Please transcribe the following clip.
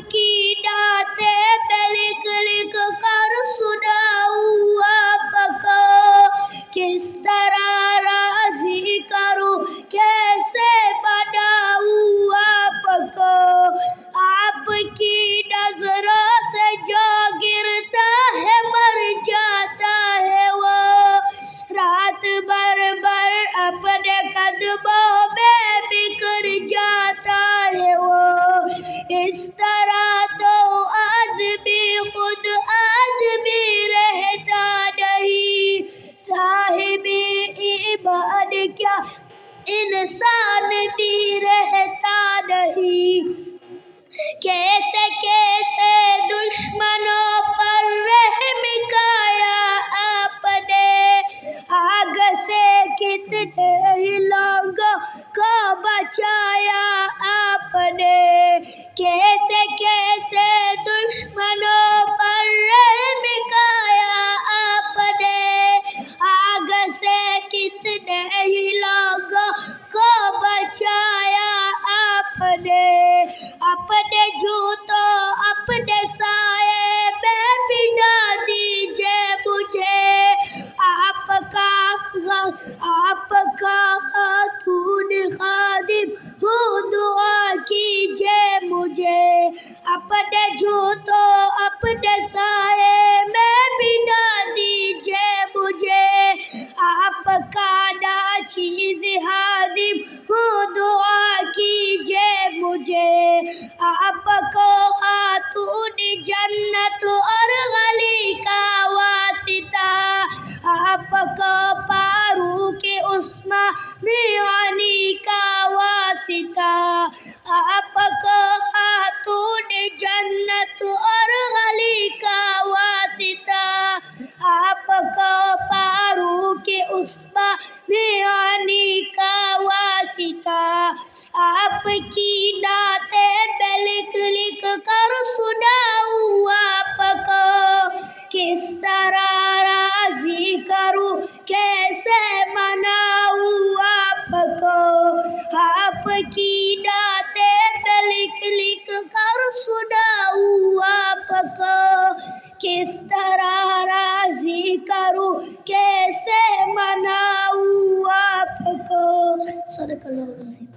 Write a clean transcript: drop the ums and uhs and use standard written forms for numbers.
کی نعتیں میں لکھ لکھ کر سناؤں آپ کو، کس طرح راضی کروں کیسے مناؤں آپ کو، آپ کی نظروں سے جو گرتا ہے مر جاتا ہے وہ، رات بھر اپنے قدموں میں بکھر جاتا ہے وہ، اس طرح تو آدمی خود آدمی رہتا نہیں، صاحب ایمان کیا انسان بھی رہتا نہیں، کیسے کیسے دشمنوں پر رحم کایا آپ نے، آگ سے کتنے ہی لوگوں کو بچایا آپ نے، کیسے کیسے دشمنوں پر رحم کایا آپ نے، آگ سے کتنے ہی لوگوں کو بچایا آپ نے، اپنے جوتوں اپنے سائے میں بٹھا دیجئے مجھے، آپ کا خاتون خادم ہوں، دعا کیجئے مجھے، اپنے جوتوں اپنے سائے میں بٹھا دیجئے مجھے، آپ کا ناچیز خادم ہوں، دعا کیجئے مجھے، آپ کو خاتون جنت اور ولی کا واسطہ، آپ کو فاروق عثمانی کا واسطہ، آپ کو خاتون جنت اور ولی کا واسطہ، آپ کو فاروق عثمانی کا واسطہ، آپ کی نعتیں میں لکھ لکھ کر سناؤں آپ کو، کس طرح راضی کروں کیسے مناؤں آپ کو، آپ کی نعتیں میں لکھ لکھ کر سناؤں آپ کو، کس طرح راضی کروں کیسے مناؤں آپ کو۔ صدق اللہ العظیم۔